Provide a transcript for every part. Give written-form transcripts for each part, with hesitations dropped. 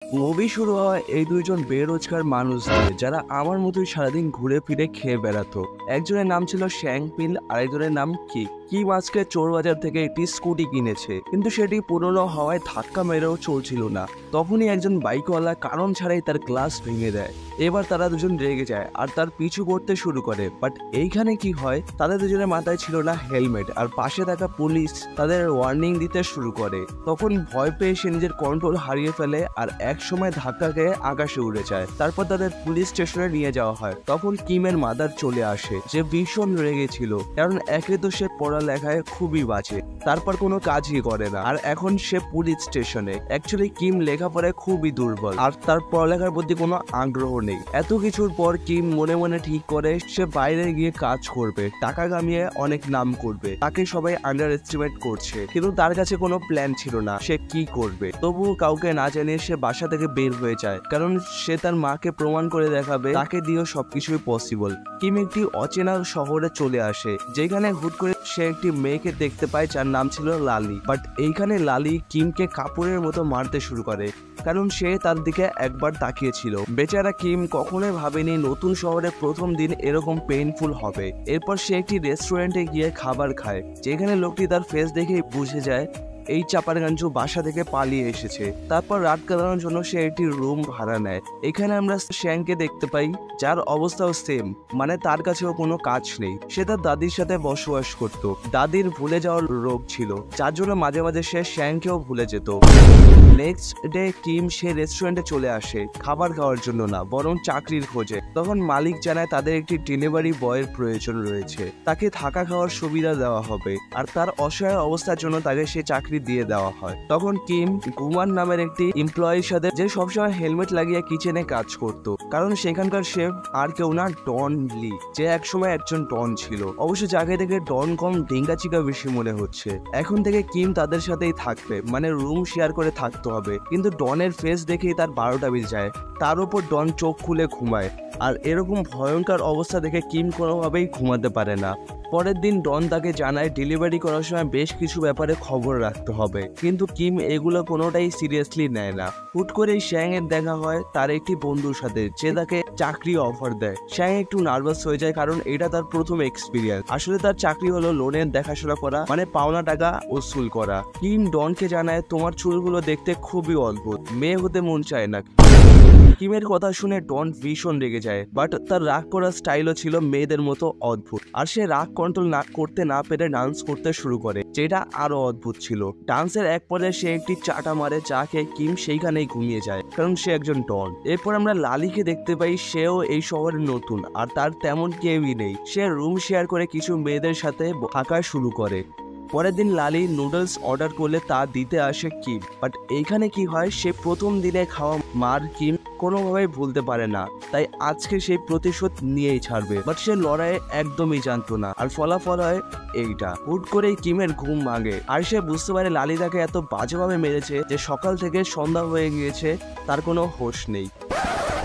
Movie শুরু হয় এই দুইজন বেরোজগার মানুষ দিয়ে, যারা আমার মতোই সারাদিন ঘুরে ফিরে খেয়ে বেড়াতো। একজনের নাম ছিল শ্যাংপিল, আরেকজনের নাম কিম আজকে চোর বাজার থেকে একটি স্কুটি কিনেছে, কিন্তু সেটি পুরনো হওয়ায় ধাক্কা মেরেও চলছিল না। তখনই একজন বাইকওয়ালা কারণ ছাড়াই তার গ্লাস ভেঙে দেয়। এবার তারা দুজন রেগে যায় আর তার পিছু করতে শুরু করে। বাট এইখানে কি হয়, তাদের দুজনের মাথায় ছিল না হেলমেট, আর পাশে থাকা পুলিশ তাদের ওয়ার্নিং দিতে শুরু করে। তখন ভয় পেয়ে সে নিজের কন্ট্রোল হারিয়ে ফেলে আর এক সময় ধাক্কা খেয়ে আকাশে উড়ে যায়। তারপর তাদের পুলিশ স্টেশনে নিয়ে যাওয়া হয়। তখন কিমের মাদার চলে আসে, যে ভীষণ রেগে ছিল, কারণ একে তো সে পড়ালেখায় খুবই বাজে, তারপর কোনো কাজই করে না, আর এখন সে পুলিশ স্টেশনে। অ্যাকচুয়ালি কিম লেখাপড়ায় খুবই দুর্বল আর তার পড়ালেখার প্রতি কোনো আগ্রহ নেই। এত কিছুর পর কিম মনে মনে ঠিক করে সে বাইরে গিয়ে কাজ করবে, টাকা কামিয়ে অনেক নাম করবে। তাকে সবাই আন্ডার এস্টিমেট করছে, কিন্তু তার কাছে কোনো প্ল্যান ছিল না সে কি করবে। তবুও কাউকে না জানিয়ে সে বাসা থেকে বের হয়ে যায়, কারণ সে তার মাকে প্রমাণ করে দেখাবে তাকে দিয়েও সবকিছুই পসিবল। কিম একটি অচেনা শহরে চলে আসে, যেখানে হুট করে সে একটি মেয়েকে দেখতে পায় যার নাম ছিল লালি। বাট এইখানে লালি কিমকে কাপড়ের মতো মারতে শুরু করে, কারণ সে তার দিকে একবার তাকিয়েছিল। বেচারা কিম কখনোই ভাবেনি নতুন শহরে প্রথম দিন এরকম পেইনফুল হবে। এরপর সে একটি রেস্টুরেন্টে গিয়ে খাবার খায়, যেখানে লোকটি তার ফেস দেখে বুঝে যায় এই চাপারগঞ্জ বাসা থেকে পালিয়ে এসেছে। তারপর রাত কাটানোর জন্য সে একটি রুম ভাড়া নেয়। এখানে আমরা শ্যাংকে দেখতে পাই, যার অবস্থাও সেম, মানে তার কাছেও কোনো কাজ নেই। সে তার দাদির সাথে বসবাস করত। দাদির ভুলে যাওয়ার রোগ ছিল, যার জন্য মাঝে মাঝে সে শ্যাংকেও ভুলে যেত। নেক্সট ডে কিম সে রেস্টুরেন্টে চলে আসে, খাবার খাওয়ার জন্য না, বরং চাকরির খোঁজে। তখন মালিক জানায় তাদের একটি ডেলিভারি বয়ের প্রয়োজন রয়েছে, তাকে থাকা খাওয়ার সুবিধা দেওয়া হবে, আর তার অসহায় অবস্থার জন্য তাকে সে চাকরি দিয়ে দেওয়া হয়। তখন কিম গুমান নামের একটি এমপ্লয়ির সাথে, যে সবসময় হেলমেট লাগিয়ে কিচেনে কাজ করত, কারণ সেখানকার শেফ আর কেউ না, ডন লি, যে একসময় একজন ডন ছিল। অবশ্য যাকে থেকে ডন কম ডিঙ্গাচিকা বেশি মনে হচ্ছে। এখন থেকে কিম তাদের সাথেই থাকবে, মানে রুম শেয়ার করে থাকতে হবে। কিন্তু ডনের ফেস দেখেই তার 12টা বেজে যায়। তার উপর ডন চোখ খুলে ঘুমায়, আর এরকম ভয়ঙ্কর অবস্থা দেখে কিম কোনোভাবেই ঘুমাতে পারে না। পরের দিন ডন তাকে জানায় ডেলিভারি করার সময় বেশ কিছু ব্যাপারে খবর রাখতে হবে, কিন্তু কিম এগুলো কোনোটাই সিরিয়াসলি নেয় না। হুট করেই শ্যাং এর দেখা হয় তার একটি বন্ধুর সাথে, যে তাকে চাকরি অফার দেয়। শ্যাং একটু নার্ভাস হয়ে যায়, কারণ এটা তার প্রথম এক্সপিরিয়েন্স। আসলে তার চাকরি হলো লোনের দেখাশোনা করা, মানে পাওনা টাকা উসুল করা। কিম ডনকে জানায়, তোমার চুলগুলো দেখতে খুবই অদ্ভুত, মেয়ে হতে মন চায় না। কিমের কথা শুনে ডন ভীষণ রেগে যায়, বাট তার রাগ করার স্টাইলও ছিল মেয়েদের মতো অদ্ভুত, আর সে রাগ কন্ট্রোল করতে না পেরে ডান্স করতে শুরু করে, যেটা আরো অদ্ভুত ছিল। ডান্সের এক পর্যায়ে সে একটি চাটা মারে, যা খেয়ে কিম সেইখানেই ঘুমিয়ে যায়, কারণ সে একজন ডন। এরপর আমরা লালিকে দেখতে পাই, সেও এই শহরে নতুন, আর তার তেমন কেউই নেই। সে রুম শেয়ার করে কিছু মেয়েদের সাথে থাকা শুরু করে। পরের দিন লালি নুডলস অর্ডার করলে তা দিতে আসে কিম। বাট এইখানে কি হয়, সে প্রথম দিনে খাওয়া মার কিম কোনোভাবেই ভুলতে পারে না, তাই আজকে সেই প্রতিশোধ নিয়েই ছাড়বে। বাট সে লড়াইয়ে একদমই জানতো না, আর ফলাফল হয় এইটা। হুট করেই কিমের ঘুম ভাঙে, আর সে বুঝতে পারে লালি তাকে এত বাজেভাবে মেরেছে যে সকাল থেকে সন্ধ্যা হয়ে গিয়েছে, তার কোনো হোশ নেই।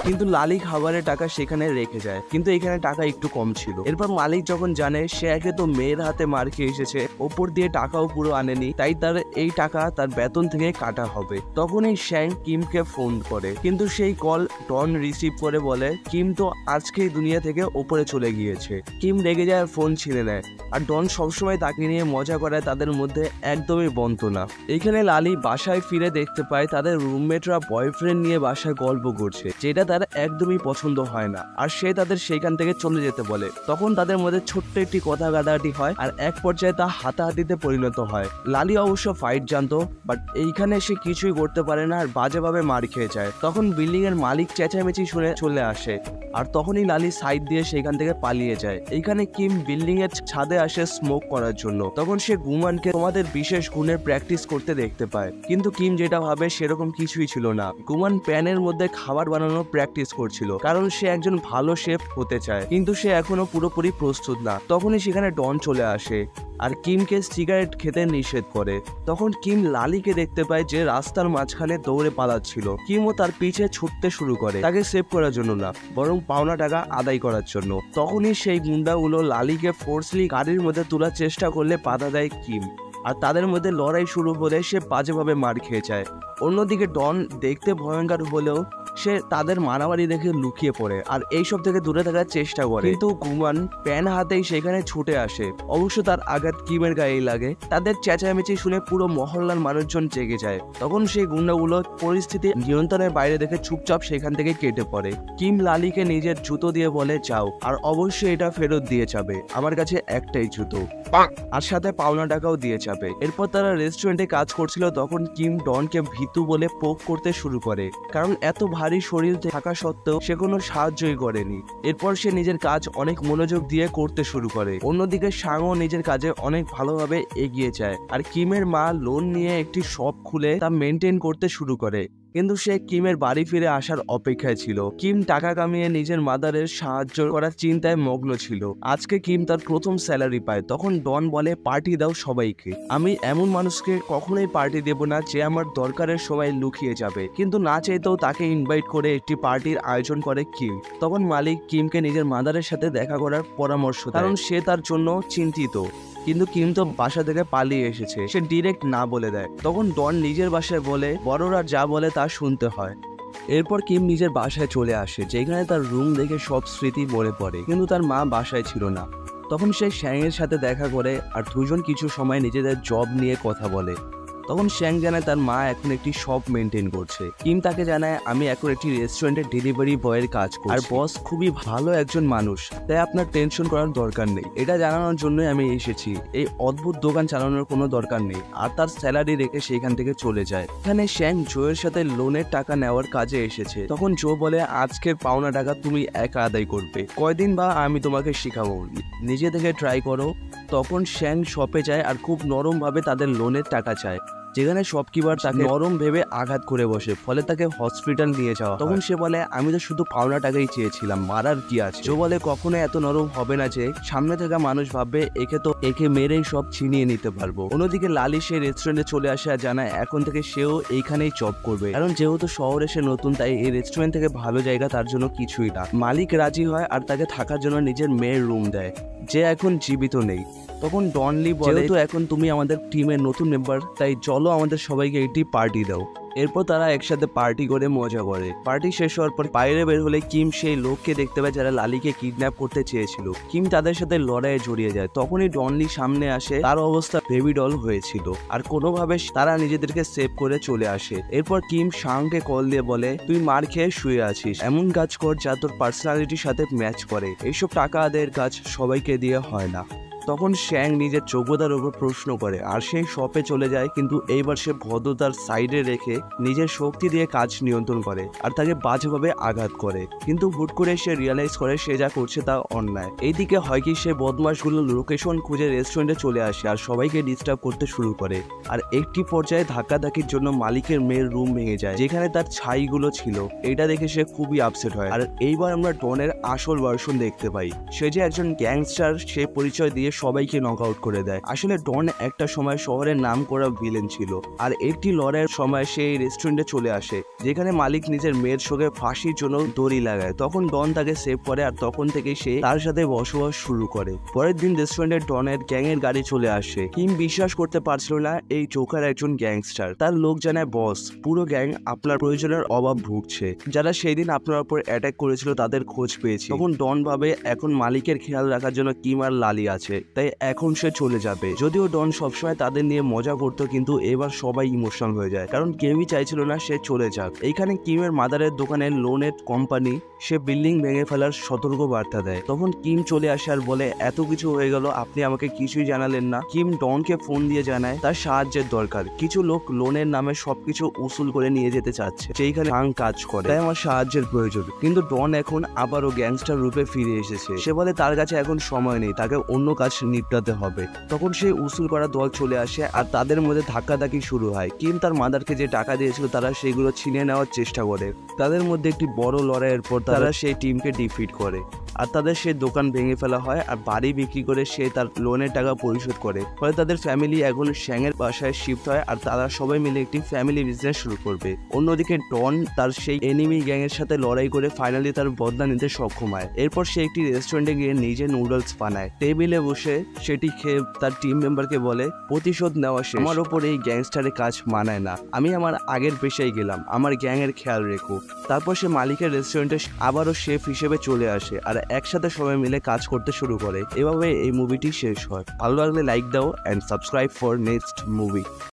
কিন্তু লালি খাবারের টাকা সেখানে রেখে যায়, কিন্তু এখানে টাকা একটু কম ছিল। এরপর মালিক যখন জানে সে একে তো মেয়ের হাতে মার খেয়ে এসেছে, ওপর দিয়ে টাকাও পুরো আনেনি, তাই তার এই টাকা তার বেতন থেকে কাটা হবে। তখনই শ্যাং কিমকে ফোন করে, কিন্তু সেই কল ডন রিসিভ করে বলে কিম তো আজকেই দুনিয়া থেকে ওপরে চলে গিয়েছে। কিম রেগে যায় আর ফোন ছিঁড়ে নেয়, আর ডন সবসময় তাকে নিয়ে মজা করায় তাদের মধ্যে একদমই বন্ধ না। এইখানে লালি বাসায় ফিরে দেখতে পায় তাদের রুমমেটরা বয়ফ্রেন্ড নিয়ে বাসায় গল্প করছে, যেটা তার একদমই পছন্দ হয় না, আর সে তাদের সেইখান থেকে চলে যেতে বলে। তখন তাদের মধ্যে ছোট্ট একটি কথা কাটাকাটি হয়, আর এক পর্যায়ে তা হাতাহাতিতে পরিণত হয়। লালি অবশ্য ফাইট জানতো, বাট এইখানে সে কিছুই করতে পারে না, আর বাজেভাবে মার খেয়ে যায়। তখন বিল্ডিং এর মালিক চেঁচামেচি শুনে চলে আসে, আর তখনই লালি সাইড দিয়ে সেখান থেকে পালিয়ে যায়। এইখানে কিম বিল্ডিং এর ছাদে আসে স্মোক করার জন্য। তখন সে গুমানকে তোমাদের বিশেষ গুণের প্র্যাকটিস করতে দেখতে পায়, কিন্তু কিম যেটা ভাবে সেরকম কিছুই ছিল না। গুমান প্যানের মধ্যে খাবার বানানোর প্র্যাকটিস করছিল, কারণ সে একজন ভালো শেফ হতে চায়, কিন্তু সে এখনো পুরোপুরি প্রস্তুত না। তখনই সেখানে ডন চলে আসে, আর কিমকে সিগারেট খেতে নিষেধ করে। তখন কিম লালিকে দেখতে পায়, যে রাস্তার মাঝখানে দৌড়ে পালাচ্ছিল। কিমও তার পিছে ছুটতে শুরু করে, তাকে সেভ করার জন্য না, বরং পাওনা টাকা আদায় করার জন্য। তখনই সেই গুন্ডাগুলো লালিকে ফোর্সলি গাড়ির মধ্যে তোলার চেষ্টা করলে বাধা দেয় কিম। আর তাদের মধ্যে লড়াই শুরু হলে সে বাজেভাবে মার খেয়ে যায়। অন্যদিকে ডন দেখতে ভয়ঙ্কর হলেও সে তাদের মারামারি দেখে লুকিয়ে পড়ে আর এইসব থেকে দূরে থাকার চেষ্টা করে, কিন্তু গুমান প্যান হাতেই সেখানে ছুটে আসে। অবশ্য তার আঘাত কিমের গায়েই লাগে। তাদের চেঁচামেচি শুনে পুরো মহল্লার মানুষজন জেগে যায়। তখন সেই গুন্ডাগুলো পরিস্থিতি নিয়ন্ত্রণের বাইরে দেখে চুপচাপ সেখান থেকে কেটে পড়ে। কিম লালিকে নিজের জুতো দিয়ে বলে যাও, আর অবশ্যই এটা ফেরত দিয়ে যাবে, আমার কাছে একটাই জুতো, আর সাথে পাওনা টাকাও দিয়ে যাবে। এরপর তারা রেস্টুরেন্টে কাজ করছিল, তখন কিম ডনকে ভীতু বলে পোক করতে শুরু করে, কারণ এত ভারী শরীর থাকা সত্ত্বেও সে কোনো সাহায্যই করেনি। এরপর সে নিজের কাজ অনেক মনোযোগ দিয়ে করতে শুরু করে। অন্যদিকে সাংও নিজের কাজে অনেক ভালোভাবে এগিয়ে যায়, আর কিমের মা লোন নিয়ে একটি শপ খুলে তা মেনটেন করতে শুরু করে। কিন্তু সে কিমের বাড়ি ফিরে আসার অপেক্ষায় ছিল। কিম টাকা কামিয়ে নিজের মাদারের সাহায্য করার চিন্তায় মগ্ন ছিল। আজকে কিম তার প্রথম স্যালারি পায়। তখন ডন বলে পার্টি দাও সবাইকে। আমি এমন মানুষকে কখনোই পার্টি দেব না যে আমার দরকারের সময় লুকিয়ে যাবে। কিন্তু না চাইতেও তাকে ইনভাইট করে একটি পার্টির আয়োজন করে কিম। তখন মালিক কিমকে নিজের মাদারের সাথে দেখা করার পরামর্শ দেয়, কারণ সে তার জন্য চিন্তিত। কিন্তু কিম তো বাসা থেকে পালিয়ে এসেছে, সে ডিরেক্ট না বলে দেয়। তখন ডন নিজের বাসায় বলে বড়রা যা বলে তা শুনতে হয়। এরপর কিম নিজের বাসায় চলে আসে, যেখানে তার রুম দেখে সব স্মৃতি মনে পড়ে, কিন্তু তার মা বাসায় ছিল না। তখন সে শ্যাংয়ের সাথে দেখা করে আর দুজন কিছু সময় নিজেদের জব নিয়ে কথা বলে। তখন শ্যাং জানায় তার মা এখন একটি শপ মেনটেন করছে। কিম তাকে জানায় আমি এখন একটি রেস্টুরেন্টের ডেলিভারি বয়ের কাজ করছি, আর বস খুবই ভালো একজন মানুষ, তাই আপনার টেনশন করার দরকার নেই। এটা জানানোর জন্যই আমি এসেছি, এই অদ্ভুত দোকান চালানোর কোনো দরকার নেই। আর তার স্যালারি রেখে সেখান থেকে চলে যায়। এখানে শ্যাং জোয়ের সাথে লোনের টাকা নেওয়ার কাজে এসেছে। তখন জো বলে আজকের পাওনা টাকা তুমি একা আদায় করবে, কয়দিন বা আমি তোমাকে শিখাবো, নিজে থেকে ট্রাই করো। তখন শ্যাং শপে যায় আর খুব নরম ভাবে তাদের লোনের টাকা চায়, যেখানে শপকিপার তাকে নরম ভেবে আঘাত করে বসে, ফলে তাকে হসপিটাল নিয়ে যাওয়া। তখন সে বলে আমি তো শুধু পাওনা টাকাই চেয়েছিলাম, মারার কি আছে। জো বলে কখনো এত নরম হবে না যে সামনে থাকা মানুষ ভাববে একে মেরেই সব ছিনিয়ে নিতে পারবো। অন্যদিকে লালি সেই রেস্টুরেন্টে চলে আসে আর জানায় এখন থেকে সেও এইখানেই জব করবে, কারণ যেহেতু শহরে সে নতুন, তাই এই রেস্টুরেন্ট থেকে ভালো জায়গা তার জন্য কিছুই না। মালিক রাজি হয় আর তাকে থাকার জন্য নিজের মেয়ের রুম দেয়, যে এখন জীবিত নেই। তখন ডনলি বলে যেহেতু এখন তুমি আমাদের টিমের নতুন মেম্বার, তাই চলো আমাদের সবাইকে একটি পার্টি দাও। এরপর তারা একসাথে পার্টি করে মজা করে। পার্টি শেষ হওয়ার পর বাইরে বের হলে কিম সেই লোককে দেখতে পায় যারা লালিকে কিডন্যাপ করতে চেয়েছিল। কিম তাদের সাথে লড়াইয়ে জড়িয়ে যায়। তখনই ডনলি সামনে আসে, তার অবস্থা বেবি ডল হয়েছিল, আর কোনোভাবে তারা নিজেদেরকে সেভ করে চলে আসে। এরপর কিম শাংকে কল দিয়ে বলে তুই মার খেয়ে শুয়ে আছিস, এমন কাজ কর যা তোর পার্সোনালিটির সাথে ম্যাচ করে, এইসব টাকা আদায়ের কাজ সবাইকে দিয়ে হয় না। তখন শ্যাং নিজের যোগ্যতার উপর প্রশ্ন করে আর সেই শপে চলে যায়, কিন্তু এইবার সে ভদ্রতার সাইডে রেখে নিজের শক্তি দিয়ে কাজ নিয়ন্ত্রণ করে আর তাকে বাজেভাবে আঘাত করে। কিন্তু হুট করে সে রিয়েলাইজ করে সে যা করছে তা অন্যায়। এইদিকে হয় কি, সে বদমাশগুলো লোকেশন খুঁজে রেস্টুরেন্টে চলে আসে আর সবাইকে ডিস্টার্ব করতে শুরু করে। আর একটি পর্যায়ে ধাক্কাধাক্কির জন্য মালিকের মেয়ের রুম ভেঙে যায়, যেখানে তার ছাইগুলো ছিল। এটা দেখে সে খুবই আপসেট হয়। আর এইবার আমরা ডনের আসল ভার্সন দেখতে পাই। সে যে একজন গ্যাংস্টার সে পরিচয় দিয়ে সবাইকে নক আউট করে দেয়। আসলে ডন একটা সময় শহরের নাম করা ভিলেন ছিল, আর একটি লড়াইয়ের সময় সে এই রেস্টুরেন্টে চলে আসে, যেখানে মালিক নিজের মেয়ের সঙ্গে ফাঁসির জন্য দড়ি লাগায়। তখন ডন তাকে সেভ করে আর তখন থেকে সে তার সাথে বসবাস শুরু করে। পরের দিন রেস্টুরেন্টে ডনের গ্যাংয়ের গাড়ি চলে আসে। কিম বিশ্বাস করতে পারছিল না এই জোকার একজন গ্যাংস্টার। তার লোক জানায় বস, পুরো গ্যাং আপনার প্রয়োজনের অভাব ভুগছে, যারা সেই দিন আপনার উপর অ্যাটাক করেছিল তাদের খোঁজ পেয়েছি। তখন ডন ভাবে এখন মালিকের খেয়াল রাখার জন্য কিম আর লালি আছে, তাই এখন সে চলে যাবে। যদিও ডন সবসময় তাদের নিয়ে মজা করতো, কিন্তু এবার সবাই ইমোশনাল হয়ে যায়, কারণ কেউই চাইছিল না সে চলে যাক। এইখানে কিমের মাদারের দোকানের লোনের কোম্পানি সে বিল্ডিং ভেঙে ফেলার সতর্ক বার্তা দেয়। তখন কিম চলে আসে আর বলে এত কিছু হয়ে গেল, আপনি আমাকে কিছুই জানালেন না। কিম ডনকে ফোন দিয়ে জানায় তার সাহায্যের দরকার, কিছু লোক লোনের নামে সবকিছু উসুল করে নিয়ে যেতে চাচ্ছে, সেইখানে কাজ করে, তাই আমার সাহায্যের প্রয়োজন। কিন্তু ডন এখন আবারও গ্যাংস্টার রূপে ফিরে এসেছে। সে বলে তার কাছে এখন সময় নেই, তাকে অন্য কাজ নিপটাতে হবে। তখন সেই উসুল করা দল চলে আসে আর তাদের মধ্যে ধাক্কাধাক্কি শুরু হয়। কিম তার মাদারকে যে টাকা দিয়েছিল তারা সেগুলো ছিনিয়ে নেওয়ার চেষ্টা করে। তাদের মধ্যে একটি বড় লড়াইয়ের পর তারা সেই টিমকে ডিফিট করে। আর তাদের সেই দোকান ভেঙে ফেলা হয় আর বাড়ি বিক্রি করে সে তার লোনের টাকা পরিশোধ করে। ফলে তাদের ফ্যামিলি এখন শ্যাংয়ের বাসায় শিফট হয় আর তারা সবাই মিলে একটি ফ্যামিলি বিজনেস শুরু করবে। অন্যদিকে ডন তার সেই এনিমি গ্যাংয়ের সাথে লড়াই করে ফাইনালি তার বদলা নিতে সক্ষম হয়। এরপর সে একটি রেস্টুরেন্টে গিয়ে নিজে নুডলস বানায়, টেবিলে বসে সেটি খেয়ে তার টিম মেম্বারকে বলে প্রতিশোধ নেওয়া শেষ, আমার ওপর এই গ্যাংস্টারের কাজ মানায় না, আমি আমার আগের পেশায় গেলাম, আমার গ্যাংয়ের খেয়াল রেখো। তারপর সে মালিকের রেস্টুরেন্টে আবারও শেফ হিসেবে চলে আসে আর একসাথে সবাই মিলে কাজ করতে শুরু করে। এভাবে এই মুভিটি শেষ হয়। ভালো লাগলে লাইক দাও and subscribe for next movie.